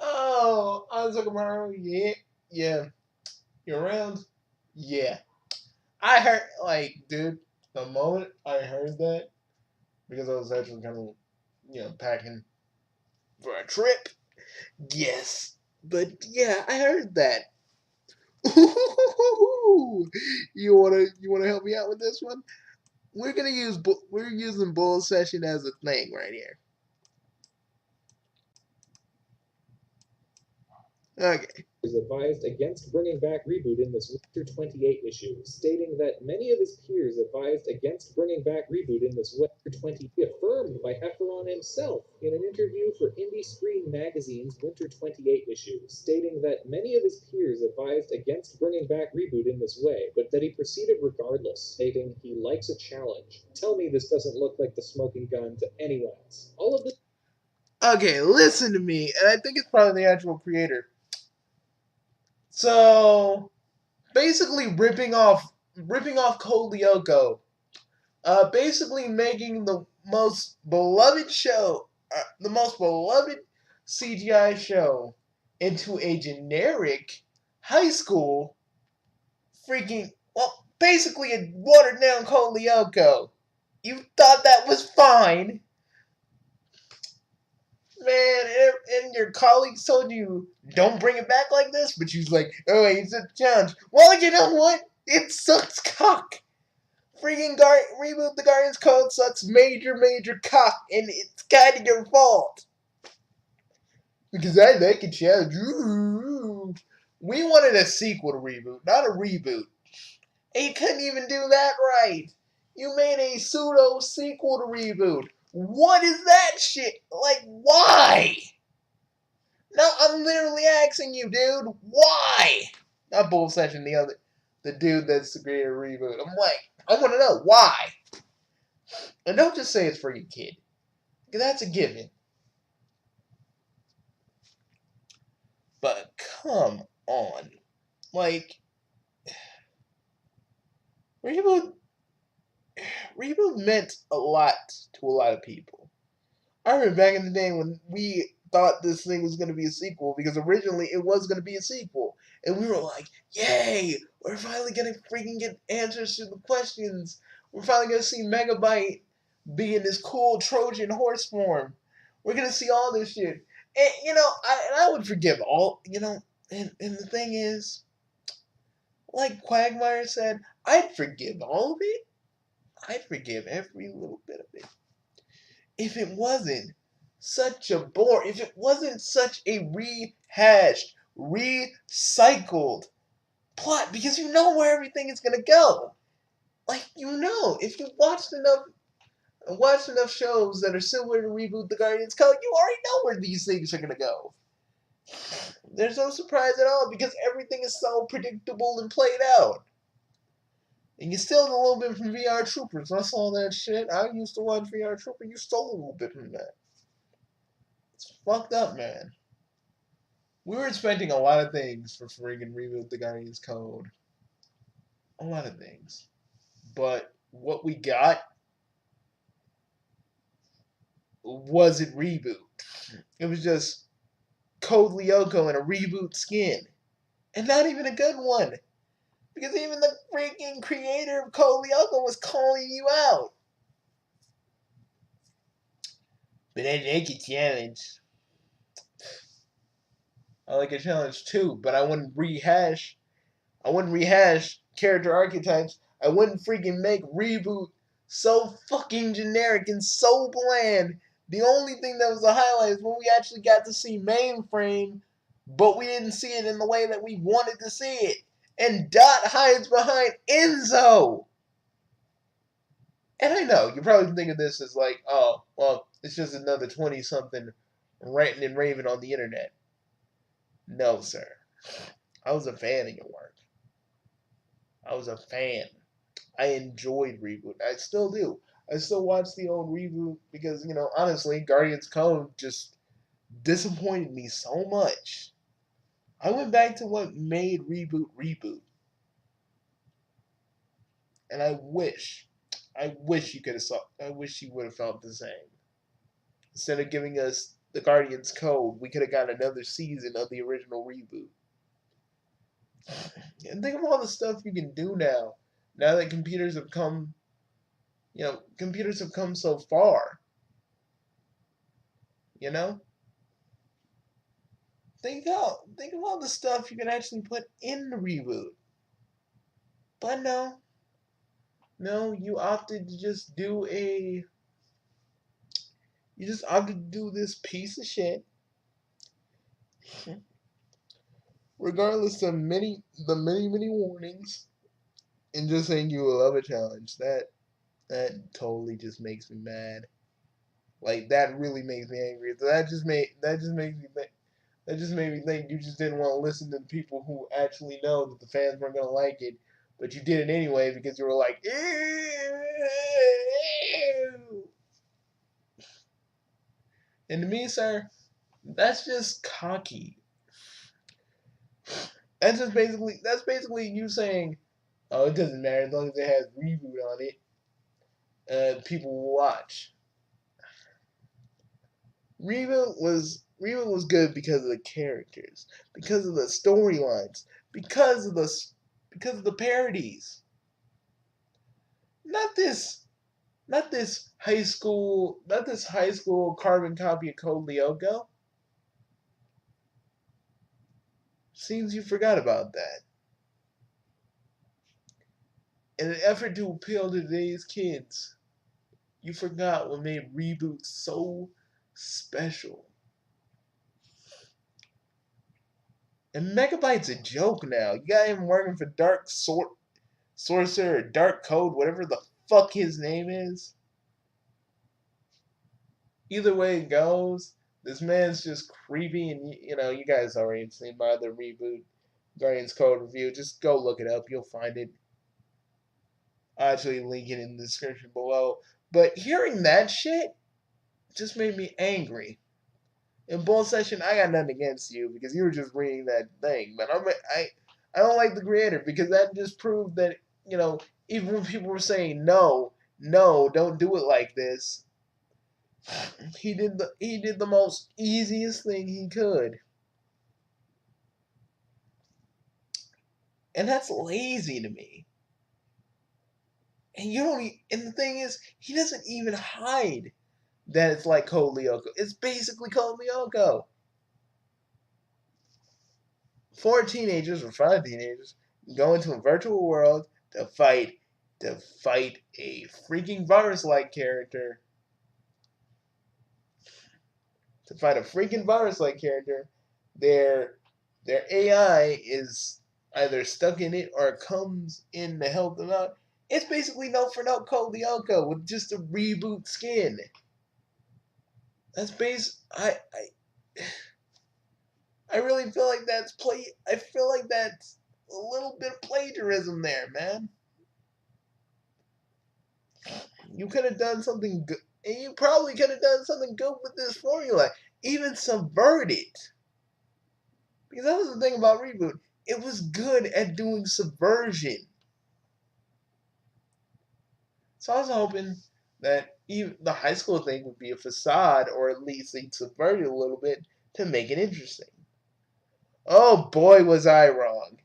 Oh, I was talking about yeah, yeah. You're around, yeah. I heard like, dude, the moment I heard that because I was actually kind of, packing for a trip. Yes, but yeah, I heard that. You wanna help me out with this one? We're using bull session as a thing right here. Okay. Is advised against bringing back Reboot in this Winter 28 issue, stating that many of his peers advised against bringing back Reboot in this Winter 20, affirmed by Efferon himself in an interview for Indie Screen Magazine's Winter 28 issue, stating that many of his peers advised against bringing back Reboot in this way, but that he proceeded regardless, stating he likes a challenge. Tell me this doesn't look like the smoking gun to anyone else. All of this. Okay, listen to me, and I think it's probably the actual creator. So basically, ripping off Code Lyoko, basically making the most beloved CGI show into a generic high school basically a watered down Code Lyoko. You thought that was fine, man, and your colleagues told you don't bring it back like this, but you's like, oh, it's a challenge. Well, you know what? It sucks cock. Reboot the Guardians Code sucks major cock, and it's kind of your fault because I like a challenge. Ooh. We wanted a sequel to Reboot, not a reboot. And you couldn't even do that right. You made a pseudo sequel to Reboot. What is that shit? Like, why? No, I'm literally asking you, dude. Why? Not Bull Session, the dude that's the creator of Reboot. I'm like, I want to know why. And don't just say it's for your kid, because that's a given. But come on, like Reboot. Reboot meant a lot to a lot of people. I remember back in the day when we thought this thing was going to be a sequel because originally it was going to be a sequel, and we were like, "Yay! We're finally going to freaking get answers to the questions. We're finally going to see Megabyte be in this cool Trojan horse form. We're going to see all this shit." And I would forgive all. And the thing is, like Quagmire said, I'd forgive all of it. I'd forgive every little bit of it if it wasn't if it wasn't such a rehashed, recycled plot, because you know where everything is gonna go. Like if you watched enough shows that are similar to Reboot the Guardians Code, you already know where these things are gonna go. There's no surprise at all because everything is so predictable and played out. And you stole a little bit from VR Troopers. I saw that shit. I used to watch VR Trooper. You stole a little bit from that. It's fucked up, man. We were expecting a lot of things for friggin' Reboot the Guardians Code. A lot of things. But what we got wasn't Reboot. It was just Code Lyoko in a reboot skin. And not even a good one. Because even the freaking creator of Code Lyoko was calling you out. But I like a challenge. I like a challenge too, but I wouldn't rehash character archetypes. I wouldn't freaking make Reboot so fucking generic and so bland. The only thing that was a highlight is when we actually got to see Mainframe, but we didn't see it in the way that we wanted to see it. And Dot hides behind Enzo. And I know, you probably think of this as like, oh, well, it's just another 20 something ranting and raving on the internet. No, sir. I was a fan of your work. I was a fan. I enjoyed Reboot. I still do. I still watch the old Reboot because, honestly, Guardians Code just disappointed me so much. I went back to what made Reboot, and I wish you could have saw. I wish you would have felt the same. Instead of giving us the Guardians Code, we could have got another season of the original reboot. And think of all the stuff you can do now. Now that computers have come, computers have come so far. You know, think of all the stuff you can actually put in the reboot. But no, no, you just opted to do this piece of shit, regardless of many warnings, and just saying you will love a challenge. That totally just makes me mad. Like that really makes me angry. That just made me think you just didn't want to listen to the people who actually know that the fans weren't gonna like it, but you did it anyway because you were like, ew. And to me, sir, that's just cocky. That's basically you saying, oh, it doesn't matter as long as it has reboot on it, people will watch. Reboot was good because of the characters, because of the storylines, because of the parodies. Not this not this high school carbon copy of Code Lyoko. Seems you forgot about that. In an effort to appeal to today's kids, you forgot what made Reboot so special. And Megabyte's a joke now. You got him working for Sorcerer or Dark Code, whatever the fuck his name is. Either way it goes, this man's just creepy, and you guys already seen my other Reboot Guardians Code review. Just go look it up. You'll find it. I'll actually link it in the description below. But hearing that shit just made me angry. In Bull Session, I got nothing against you because you were just reading that thing. But I don't like the creator because that just proved that, even when people were saying no, no, don't do it like this, he did the most easiest thing he could. And that's lazy to me. And and the thing is, he doesn't even hide that it's like Code Lyoko. It's basically Code Lyoko. 4 teenagers or 5 teenagers go into a virtual world to fight a freaking virus-like character. To fight a freaking virus-like character, their AI is either stuck in it or comes in to help them out. It's basically note for note Code Lyoko with just a reboot skin. That's base. I really feel like that's play. I feel like that's a little bit of plagiarism there, man. You could have done something good, and you probably could have done something good with this formula. Even subvert it, because that was the thing about Reboot. It was good at doing subversion. So I was hoping that even the high school thing would be a facade, or at least they'd subvert it a little bit to make it interesting. Oh boy, was I wrong.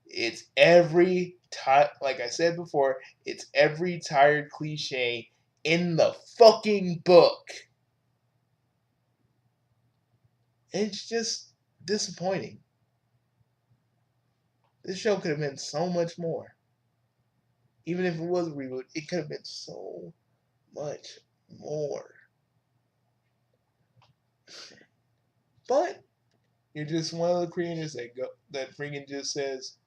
It's like I said before, it's every tired cliche in the fucking book. It's just disappointing. This show could have been so much more. Even if it was a reboot, it could have been so much more. But you're just one of the creators that freaking just says,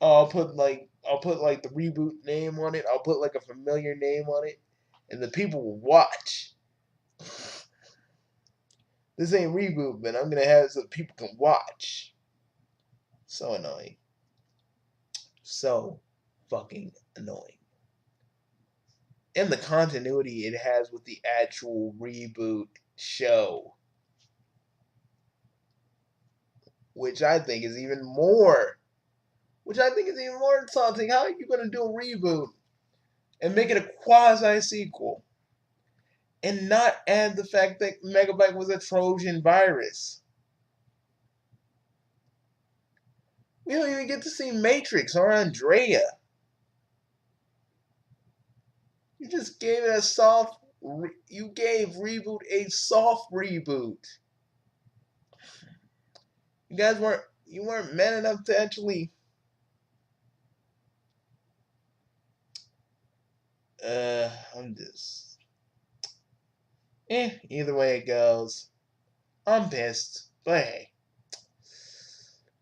"Oh, I'll put like the reboot name on it. I'll put like a familiar name on it, and the people will watch." This ain't reboot, but I'm gonna have it so people can watch. So annoying. So fucking annoying. And the continuity it has with the actual reboot show, which I think is even more, insulting. How are you gonna do a reboot and make it a quasi sequel and not add the fact that Megabyte was a Trojan virus. We don't even get to see Matrix or Andrea. You just gave it a soft. You gave Reboot a soft reboot. You guys weren't. You weren't man enough to actually. I'm just. Either way it goes, I'm pissed. But hey,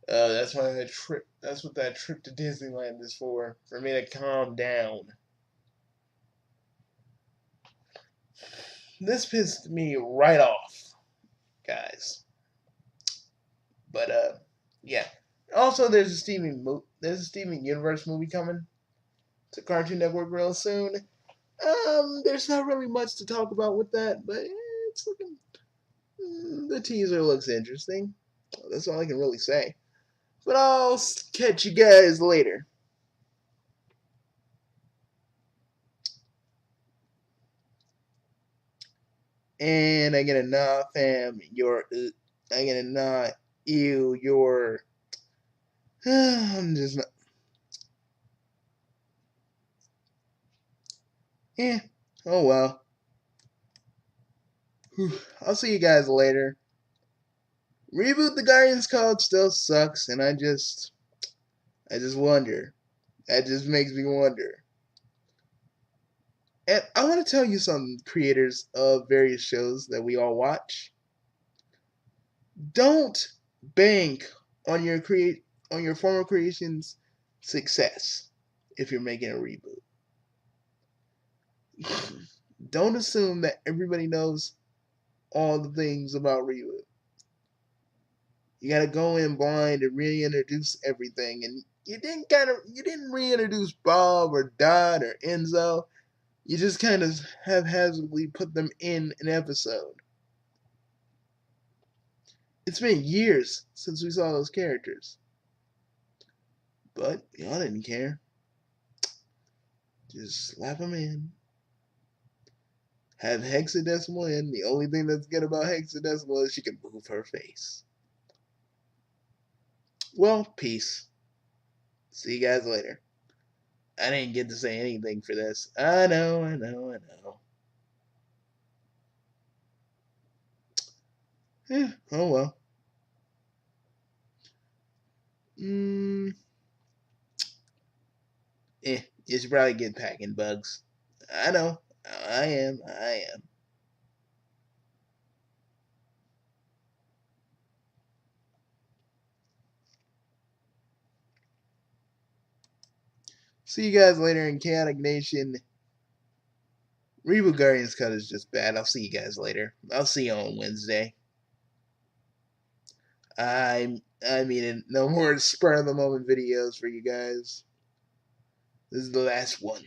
that's why that trip. That's what that trip to Disneyland is for me to calm down. This pissed me right off, guys. But yeah. Also, there's a Steven Universe movie coming to Cartoon Network real soon. There's not really much to talk about with that, but it's looking. The teaser looks interesting. That's all I can really say. But I'll catch you guys later. And I get a nah, fam. I get a nah, ew, you're. I'm just not. Eh. Oh well. I'll see you guys later. Reboot the Guardians Code still sucks, and I just wonder. That just makes me wonder. And I want to tell you some creators of various shows that we all watch. Don't bank on your former creation's success if you're making a reboot. Don't assume that everybody knows all the things about reboot. You gotta go in blind and reintroduce everything, and you didn't reintroduce Bob or Dot or Enzo. You just kind of haphazardly put them in an episode. It's been years since we saw those characters, but y'all didn't care. Just slap them in. Have Hexadecimal in. The only thing that's good about Hexadecimal is she can move her face. Well, peace. See you guys later. I didn't get to say anything for this. I know. Oh well. Mm, you should probably get packing, Bugs. I know. I am. See you guys later in Chaotic Nation. Reboot Guardians Cut is just bad. I'll see you guys later. I'll see you on Wednesday. I mean, no more spur of the moment videos for you guys. This is the last one.